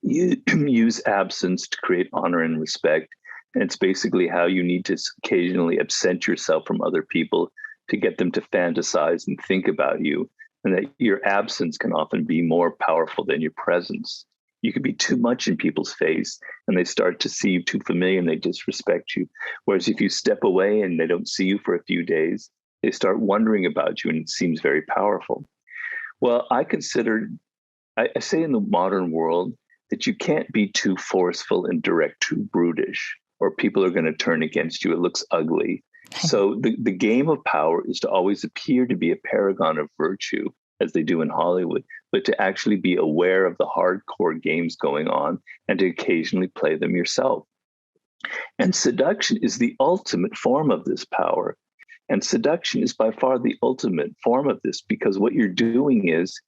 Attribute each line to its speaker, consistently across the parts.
Speaker 1: You use absence to create honor and respect. And it's basically how you need to occasionally absent yourself from other people to get them to fantasize and think about you. And that your absence can often be more powerful than your presence. You could be too much in people's face and they start to see you too familiar and they disrespect you. Whereas if you step away and they don't see you for a few days, they start wondering about you and it seems very powerful. Well, I say in the modern world that you can't be too forceful and direct, too brutish, or people are going to turn against you. It looks ugly. So the game of power is to always appear to be a paragon of virtue, as they do in Hollywood, but to actually be aware of the hardcore games going on and to occasionally play them yourself. And seduction is the ultimate form of this power. And seduction is by far the ultimate form of this because what you're doing is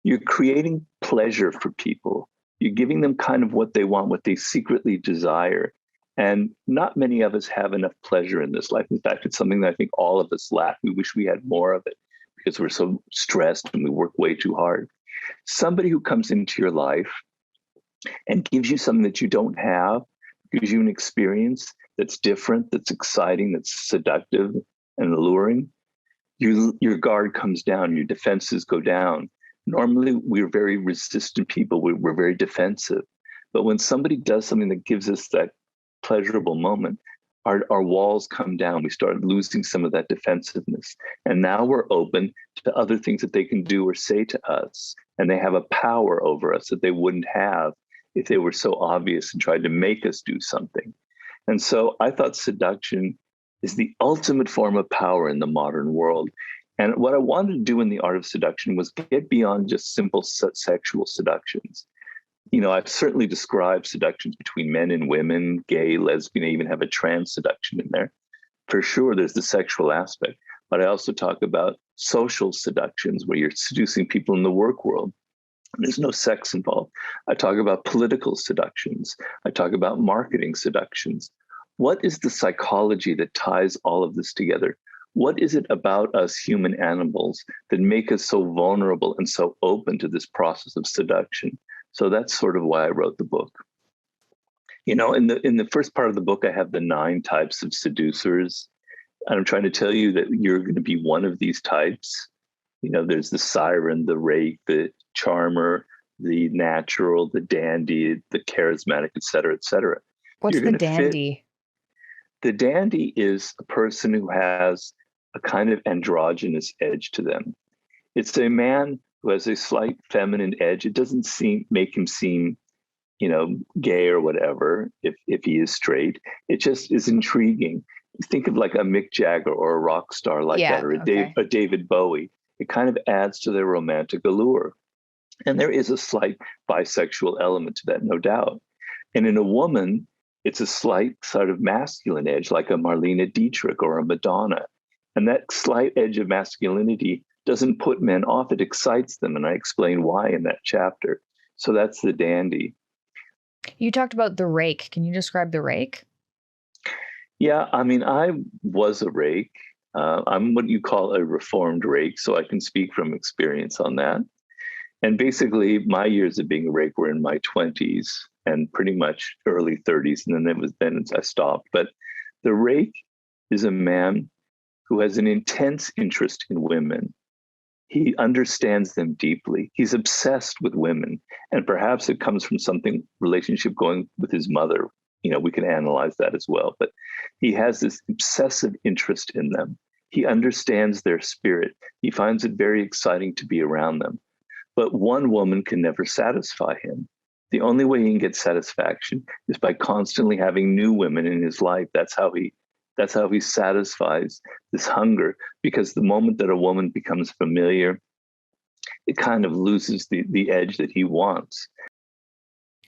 Speaker 1: you're creating pleasure for people. You're giving them kind of what they want, what they secretly desire. And not many of us have enough pleasure in this life. In fact, it's something that I think all of us lack. We wish we had more of it because we're so stressed and we work way too hard. Somebody who comes into your life and gives you something that you don't have, gives you an experience that's different, that's exciting, that's seductive and alluring, your guard comes down, your defenses go down. Normally, we're very resistant people. We're very defensive. But when somebody does something that gives us that pleasurable moment, our walls come down. We start losing some of that defensiveness. And now we're open to other things that they can do or say to us. And they have a power over us that they wouldn't have if they were so obvious and tried to make us do something. And so I thought seduction is the ultimate form of power in the modern world. And what I wanted to do in the art of seduction was get beyond just simple sexual seductions. You know, I've certainly described seductions between men and women, gay, lesbian, I even have a trans seduction in there. For sure, there's the sexual aspect. But I also talk about social seductions where you're seducing people in the work world. There's no sex involved. I talk about political seductions. I talk about marketing seductions. What is the psychology that ties all of this together? What is it about us human animals that make us so vulnerable and so open to this process of seduction? So that's sort of why I wrote the book. You know, in the first part of the book, I have the 9 types of seducers. And I'm trying to tell you that you're going to be one of these types. You know, there's the siren, the rake, the charmer, the natural, the dandy, the charismatic, et cetera, et cetera.
Speaker 2: What's
Speaker 1: You're
Speaker 2: the
Speaker 1: going to fit.
Speaker 2: dandy?
Speaker 1: The dandy is a person who has a kind of androgynous edge to them. It's a man who has a slight feminine edge. It doesn't make him seem, you know, gay or whatever if he is straight. It just is intriguing. Think of like a Mick Jagger or a rock star like that,
Speaker 2: Yeah,
Speaker 1: or
Speaker 2: okay.
Speaker 1: a David Bowie. It kind of adds to their romantic allure. And there is a slight bisexual element to that, no doubt. And in a woman, it's a slight sort of masculine edge, like a Marlene Dietrich or a Madonna. And that slight edge of masculinity doesn't put men off, it excites them. And I explain why in that chapter. So that's the dandy.
Speaker 2: You talked about the rake. Can you describe the rake?
Speaker 1: Yeah, I mean, I was a rake. I'm what you call a reformed rake, so I can speak from experience on that. And basically, my years of being a rake were in my 20s and pretty much early 30s. And then I stopped. But the rake is a man who has an intense interest in women. He understands them deeply. He's obsessed with women. And perhaps it comes from something relationship going with his mother. You know, we can analyze that as well. But he has this obsessive interest in them. He understands their spirit. He finds it very exciting to be around them. But one woman can never satisfy him. The only way he can get satisfaction is by constantly having new women in his life. That's how he satisfies this hunger, because the moment that a woman becomes familiar, it kind of loses the edge that he wants.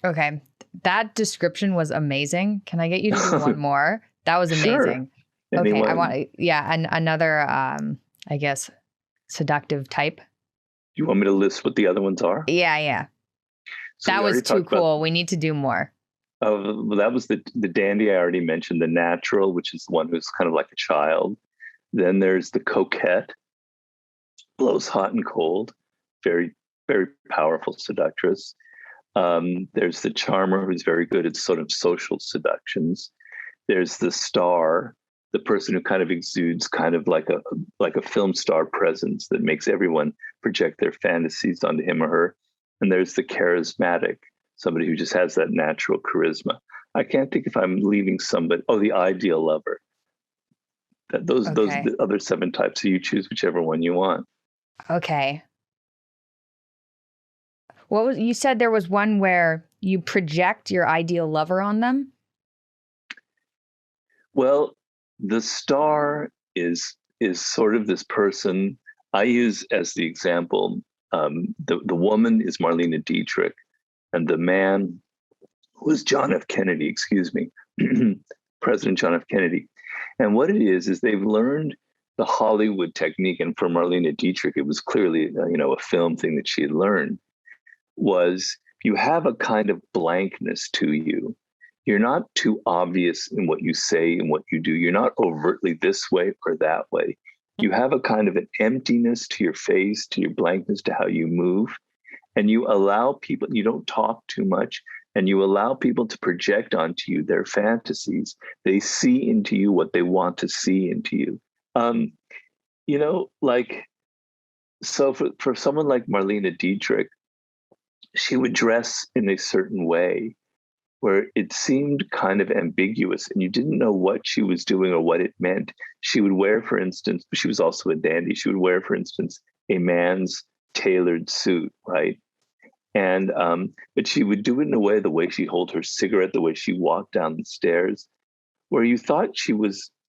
Speaker 2: Okay. That description was amazing. Can I get you to do one more? That was
Speaker 1: Sure.
Speaker 2: amazing. Okay. I
Speaker 1: Anyone?
Speaker 2: want, yeah, and another, I guess, seductive type.
Speaker 1: Do you want me to list what the other ones are?
Speaker 2: Yeah, yeah.
Speaker 1: So we
Speaker 2: That was
Speaker 1: already
Speaker 2: too
Speaker 1: talked about.
Speaker 2: cool. We need to do more.
Speaker 1: Well, that was the dandy I already mentioned. The natural, which is the one who's kind of like a child. Then there's the coquette, blows hot and cold, very, very powerful seductress. There's the charmer who's very good at sort of social seductions. There's the star, the person who kind of exudes kind of like a film star presence that makes everyone project their fantasies onto him or her. And there's the charismatic, somebody who just has that natural charisma. I can't think if I'm leaving somebody. Oh, the ideal lover. Those are
Speaker 2: Okay.
Speaker 1: the other seven types. So you choose whichever one you want.
Speaker 2: Okay. What was you said there was one where you project your ideal lover on them?
Speaker 1: Well, the star is sort of this person I use as the example. The woman is Marlene Dietrich, and the man was John F. Kennedy. Excuse me, President John F. Kennedy. And what it is they've learned the Hollywood technique, and for Marlene Dietrich, it was clearly a film thing that she had learned. Was you have a kind of blankness to you. You're not too obvious in what you say and what you do. You're not overtly this way or that way. You have a kind of an emptiness to your face, to your blankness, to how you move. And you allow people, you don't talk too much, and you allow people to project onto you their fantasies. They see into you what they want to see into you. Um, like, so for someone like Marlene Dietrich, she would dress in a certain way where it seemed kind of ambiguous and you didn't know what she was doing or what it meant. She would wear, for instance, she was also a dandy. She would wear, for instance, a man's tailored suit, right? And but she would do it in a way, the way she held her cigarette, the way she walked down the stairs, where you thought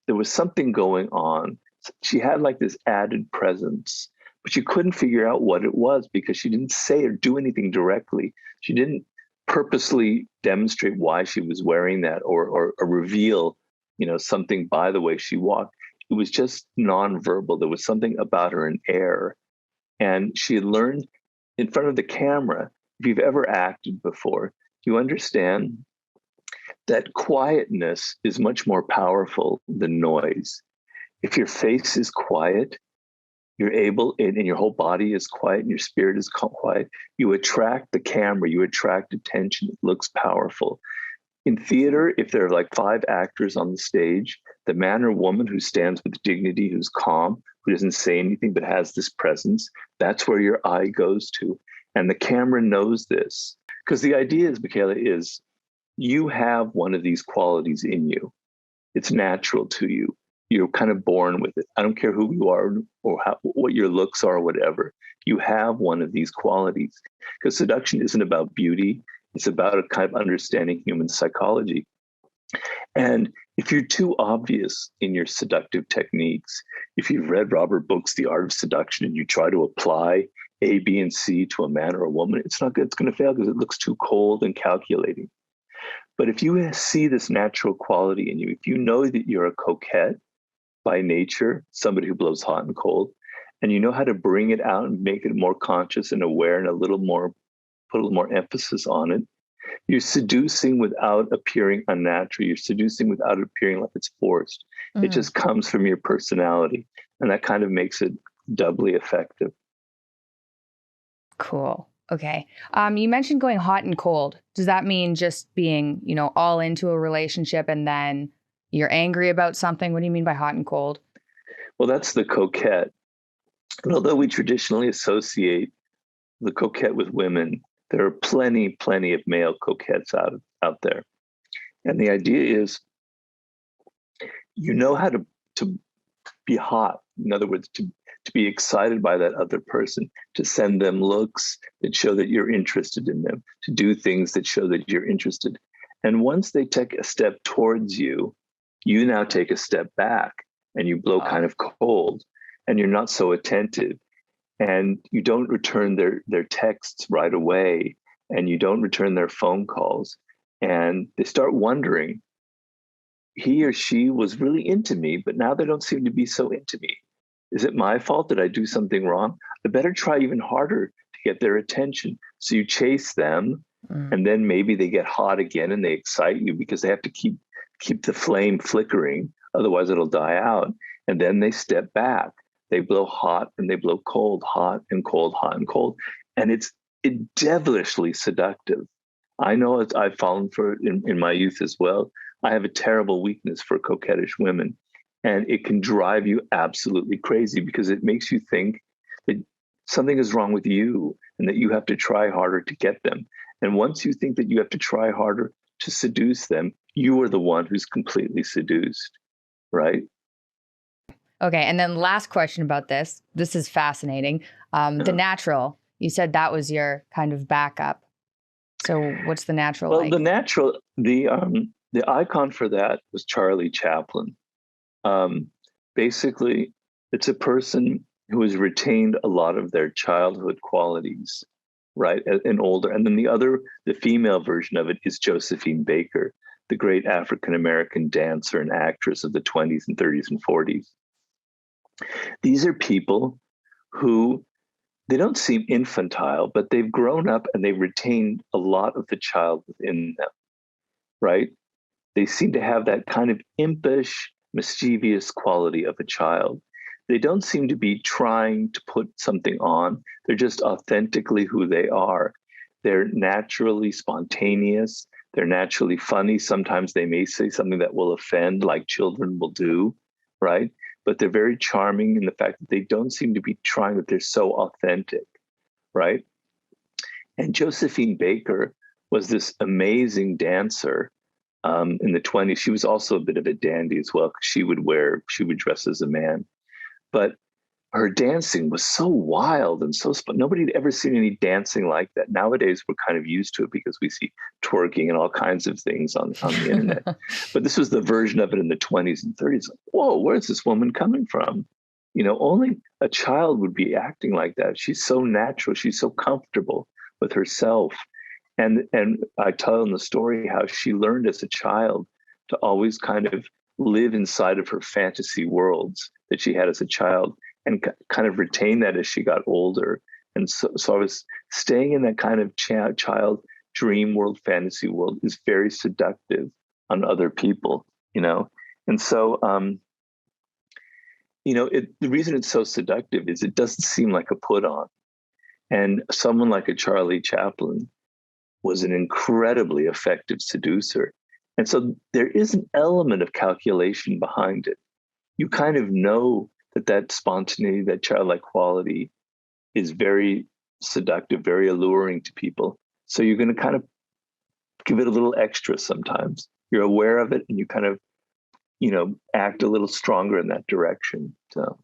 Speaker 1: there was something going on. She had like this added presence, but you couldn't figure out what it was because she didn't say or do anything directly. She didn't purposely demonstrate why she was wearing that or reveal, something by the way she walked. It was just nonverbal. There was something about her, an air. And she had learned in front of the camera, if you've ever acted before, you understand that quietness is much more powerful than noise. If your face is quiet, you're able, and your whole body is quiet and your spirit is quiet, you attract the camera, you attract attention. It looks powerful. In theater, if there are like 5 actors on the stage, the man or woman who stands with dignity, who's calm, who doesn't say anything but has this presence, that's where your eye goes to. And the camera knows this. Because the idea is, Michaela, is you have one of these qualities in you. It's natural to you. You're kind of born with it. I don't care who you are or what your looks are or whatever. You have one of these qualities. Because seduction isn't about beauty. It's about a kind of understanding human psychology. And if you're too obvious in your seductive techniques, if you've read Robert Brooks' The Art of Seduction and you try to apply A, B, and C to a man or a woman, it's not good. It's going to fail because it looks too cold and calculating. But if you see this natural quality in you, if you know that you're a coquette by nature, somebody who blows hot and cold, and you know how to bring it out and make it more conscious and aware and put a little more emphasis on it, you're seducing without appearing unnatural. You're seducing without appearing like it's forced. It
Speaker 2: Mm,
Speaker 1: just comes from your personality. And that kind of makes it doubly effective.
Speaker 2: cool. Okay. You mentioned going hot and cold. Does that mean just being, all into a relationship and then you're angry about something? What do you mean by hot and cold?
Speaker 1: Well, that's the coquette. And although we traditionally associate the coquette with women, there are plenty of male coquettes out there. And the idea is you know how to be hot. In other words, to be excited by that other person, to send them looks that show that you're interested in them, to do things that show that you're interested. And once they take a step towards you, you now take a step back and you blow
Speaker 2: Oh,
Speaker 1: kind of cold and you're not so attentive and you don't return their texts right away and you don't return their phone calls. And they start wondering, he or she was really into me, but now they don't seem to be so into me. Is it my fault? Did I do something wrong? I better try even harder to get their attention. So you chase them,
Speaker 2: mm,
Speaker 1: and then maybe they get hot again and they excite you because they have to keep the flame flickering, otherwise it'll die out. And then they step back. They blow hot and they blow cold, hot and cold, hot and cold. And it's devilishly seductive. I know I've fallen for it in my youth as well. I have a terrible weakness for coquettish women. And it can drive you absolutely crazy because it makes you think that something is wrong with you and that you have to try harder to get them. And once you think that you have to try harder to seduce them, you are the one who's completely seduced, right?
Speaker 2: Okay. And then last question about this. This is fascinating. The
Speaker 1: Uh,
Speaker 2: natural, you said that was your kind of backup. So what's the natural
Speaker 1: well,
Speaker 2: like?
Speaker 1: the icon for that was Charlie Chaplin. Um, Basically, it's a person who has retained a lot of their childhood qualities, right? And older. And then the female version of it is Josephine Baker, the great African American dancer and actress of the 20s and 30s and 40s. These are people who they don't seem infantile, but they've grown up and they've retained a lot of the child within them, right? They seem to have that kind of impish, mischievous quality of a child. They don't seem to be trying to put something on. They're just authentically who they are. They're naturally spontaneous. They're naturally funny. Sometimes they may say something that will offend, like children will do, right? But they're very charming in the fact that they don't seem to be trying, that they're so authentic, right? And Josephine Baker was this amazing dancer in the 20s. She was also a bit of a dandy as well, because she would dress as a man. But her dancing was so wild and so nobody had ever seen any dancing like that. Nowadays, we're kind of used to it because we see twerking and all kinds of things on the internet. But this was the version of it in the 20s and 30s. Like, whoa, where's this woman coming from? Only a child would be acting like that. She's so natural. She's so comfortable with herself. And I tell in the story how she learned as a child to always kind of live inside of her fantasy worlds that she had as a child and kind of retain that as she got older. And so I was staying in that kind of child dream world, fantasy world is very seductive on other people. And so, the reason it's so seductive is it doesn't seem like a put on. And someone like a Charlie Chaplin was an incredibly effective seducer. And so there is an element of calculation behind it. You kind of know that spontaneity, that childlike quality is very seductive, very alluring to people. So you're going to kind of give it a little extra sometimes. You're aware of it and you kind of, act a little stronger in that direction. So